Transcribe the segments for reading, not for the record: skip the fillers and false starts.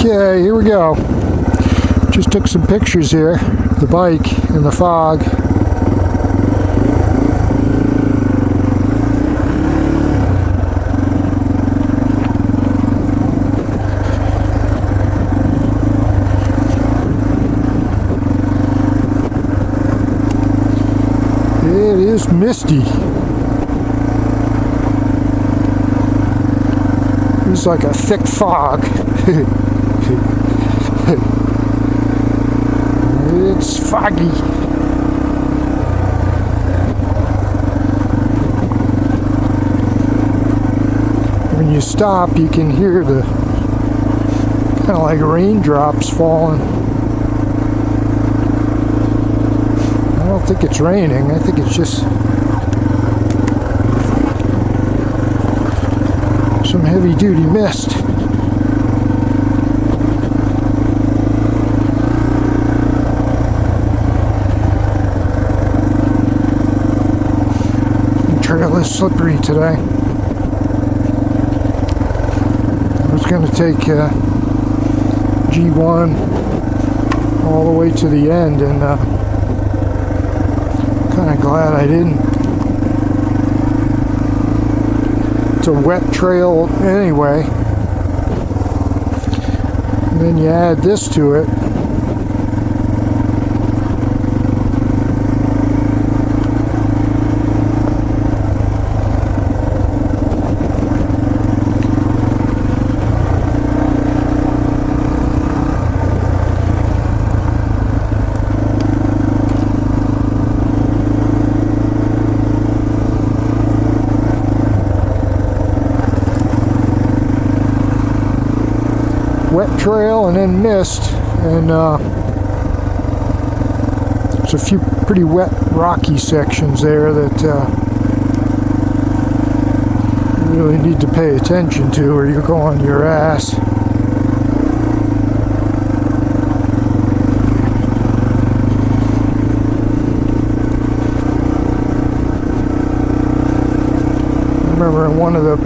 Okay, here we go. Just took some pictures here, the bike in the fog. It is misty. It's like a thick fog. It's foggy. When you stop, you can hear the kind of like raindrops falling. I don't think it's raining. I think it's just some heavy-duty mist. The trail is slippery today. I was going to take G1 all the way to the end, and kind of glad I didn't. It's a wet trail anyway, and then you add this to it. Wet trail and then mist, and there's a few pretty wet rocky sections there that you really need to pay attention to or you'll go on your ass. I remember in one of the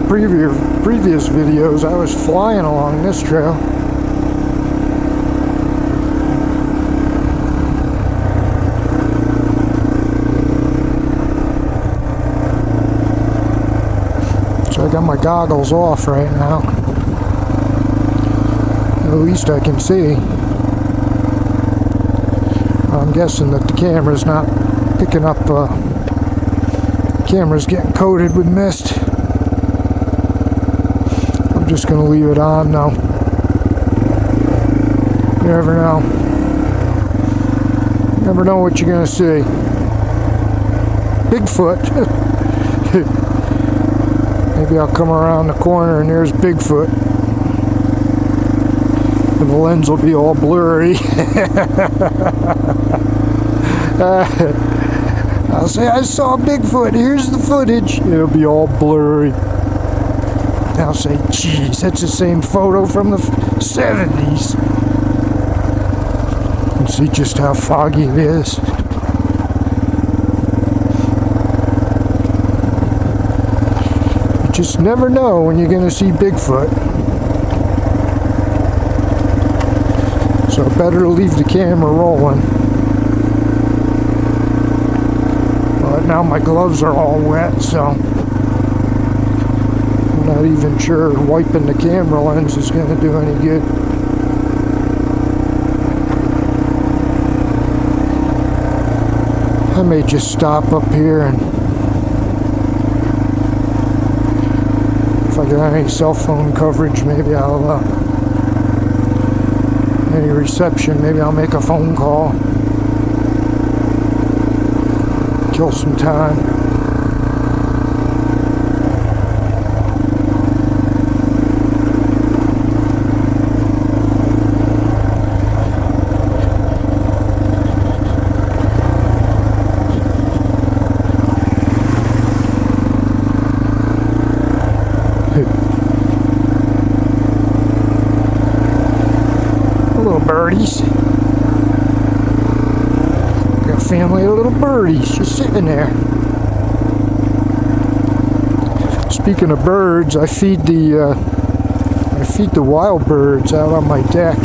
previous videos I was flying along this trail. So I got my goggles off right now. At least I can see. I'm guessing that the camera's not picking up, camera's getting coated with mist. Just going to leave it on now. You never know. Never know what you're going to see. Bigfoot. Maybe I'll come around the corner and there's Bigfoot. And the lens will be all blurry. I'll say, I saw Bigfoot. Here's the footage. It'll be all blurry. I'll say, geez, that's the same photo from the 70s. And see just how foggy it is. You just never know when you're going to see Bigfoot. So better to leave the camera rolling. But now my gloves are all wet, so not even sure wiping the camera lens is going to do any good. I may just stop up here, and if I got any cell phone coverage, maybe I'll any reception, maybe I'll make a phone call, kill some time. Birdies. Got a family of little birdies just sitting there. Speaking of birds, I feed the I feed the wild birds out on my deck.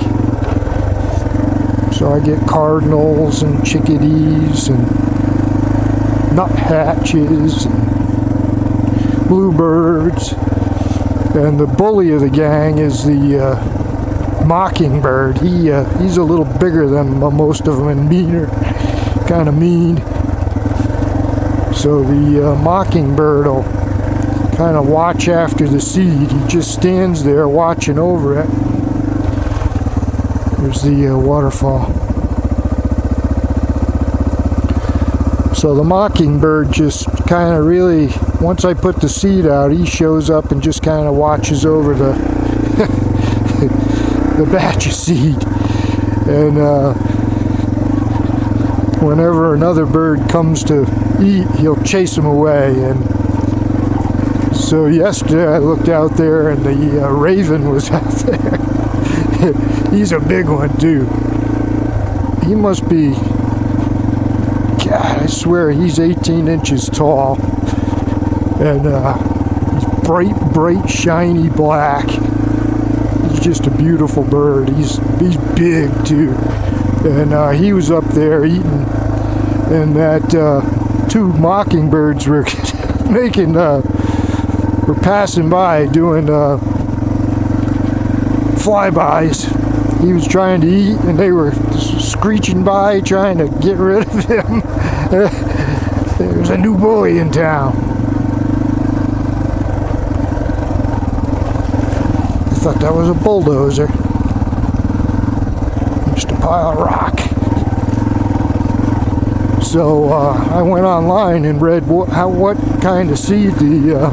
So I get cardinals and chickadees and nuthatches and bluebirds. And the bully of the gang is the mockingbird. He's a little bigger than most of them and meaner, kind of mean. So the mockingbird will kind of watch after the seed. He just stands there watching over it. There's the waterfall. So the mockingbird just kind of really, once I put the seed out, he shows up and just kind of watches over the the batch of seed. And whenever another bird comes to eat, he'll chase him away. And so yesterday I looked out there and the raven was out there. He's a big one too. He must be, God, I swear he's 18 inches tall. And he's bright, shiny black. He's just a beautiful bird. He's big too. And he was up there eating, and that two mockingbirds were were passing by doing flybys. He was trying to eat, and they were screeching by, trying to get rid of him. There's a new bully in town. I thought that was a bulldozer. Just a pile of rock. So I went online and read what kind of seed the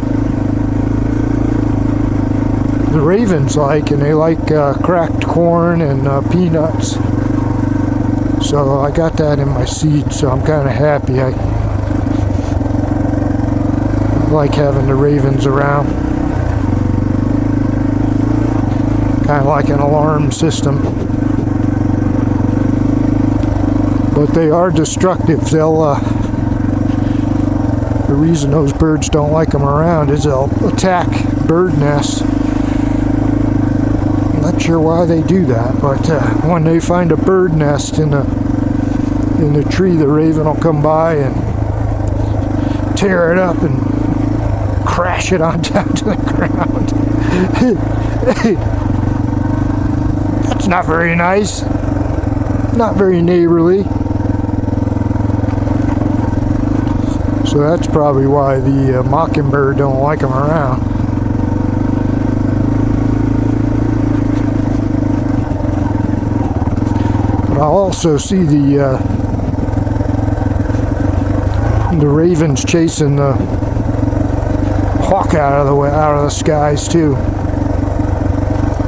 ravens like, and they like cracked corn and peanuts. So I got that in my seed, so I'm kind of happy. I like having the ravens around. Kind of like an alarm system. But they are destructive. They'll the reason those birds don't like them around is they'll attack bird nests. I'm not sure why they do that, but when they find a bird nest in the tree, the raven will come by and tear it up and crash it on down to the ground. That's not very nice. Not very neighborly. So that's probably why the mockingbird don't like them around. But I'll also see the ravens chasing the hawk out of the skies too.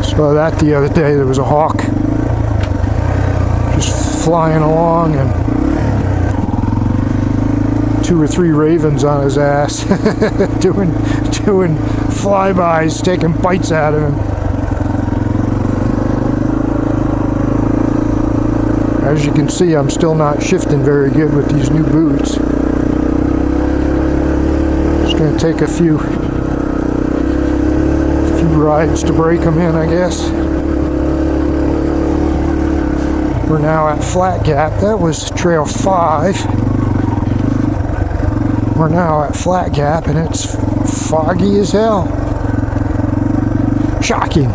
Saw that the other day. There was a hawk just flying along, and 2 or 3 ravens on his ass doing flybys, taking bites out of him. As you can see, I'm still not shifting very good with these new boots. Just going to take a few rides to break them in, I guess. We're now at Flat Gap. That was Trail 5. We're now at Flat Gap, and it's foggy as hell. Shocking.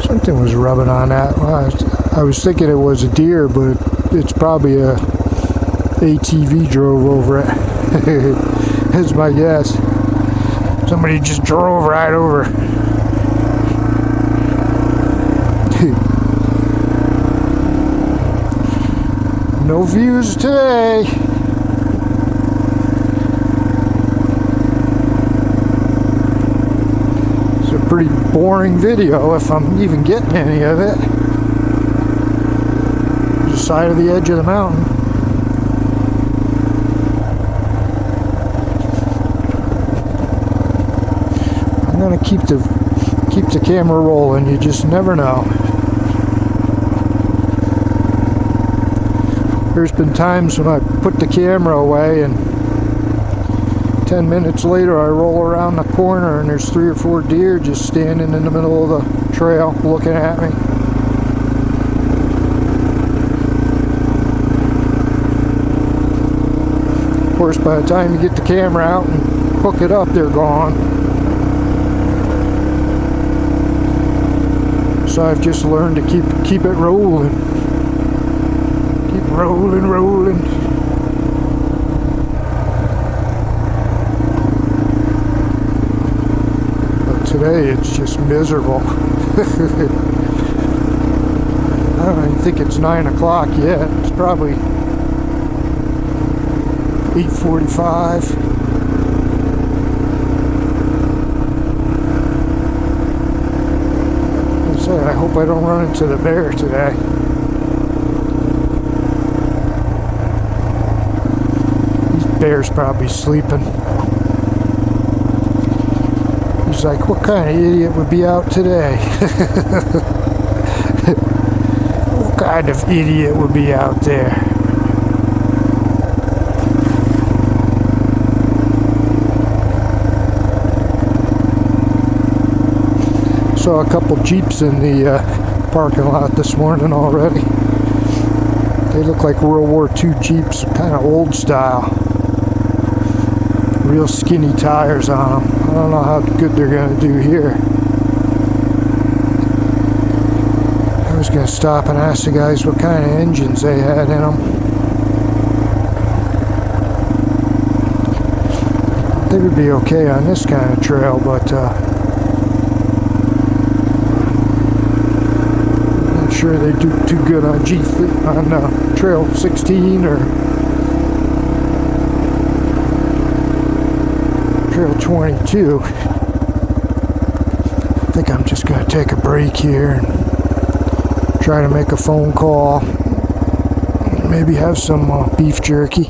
Something was rubbing on that. Well, I was thinking it was a deer, but it's probably a ATV drove over it. That's my guess. Somebody just drove right over. No views today. It's a pretty boring video if I'm even getting any of it. The side of the edge of the mountain. I'm gonna keep the camera rolling. You just never know. There's been times when I put the camera away and 10 minutes later, I roll around the corner and there's 3 or 4 deer just standing in the middle of the trail looking at me. Of course, by the time you get the camera out and hook it up, they're gone. So I've just learned to keep it rolling. Keep rolling. But today it's just miserable. I don't even think it's 9 o'clock yet. It's probably 8:45. I hope I don't run into the bear today. These bear's probably sleeping. He's like, what kind of idiot would be out today? What kind of idiot would be out there? Saw a couple Jeeps in the parking lot this morning already. They look like World War II Jeeps, kind of old style. Real skinny tires on them. I don't know how good they're going to do here. I was going to stop and ask the guys what kind of engines they had in them. They would be okay on this kind of trail, but sure they do too good on trail 16 or trail 22. I think I'm just going to take a break here and try to make a phone call. Maybe have some beef jerky.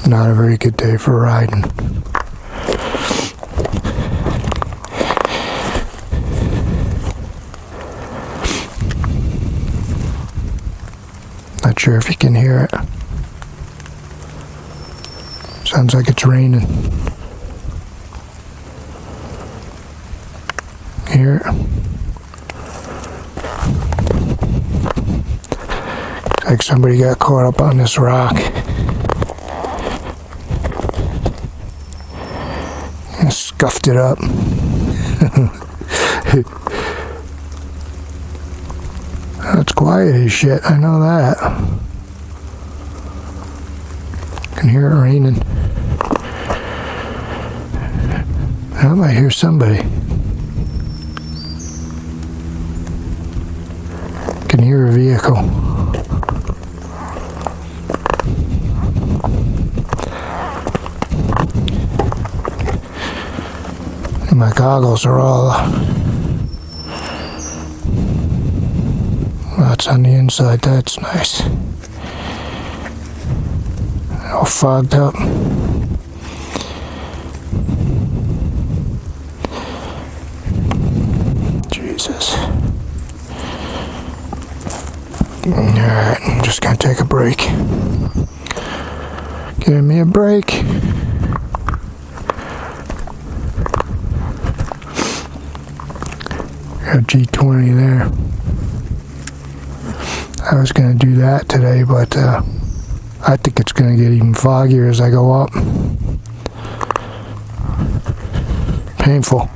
Not a very good day for riding. Not sure if you can hear it. Sounds like it's raining. Hear it? Like somebody got caught up on this rock and scuffed it up. It's quiet as shit, I know that. Can hear it raining. I might hear somebody. Can hear a vehicle. And my goggles are all that's on the inside, that's nice. All fogged up. Jesus. Alright, I'm just gonna take a break. Give me a break. Got G20 there. I was going to do that today, but I think it's going to get even foggier as I go up. Painful.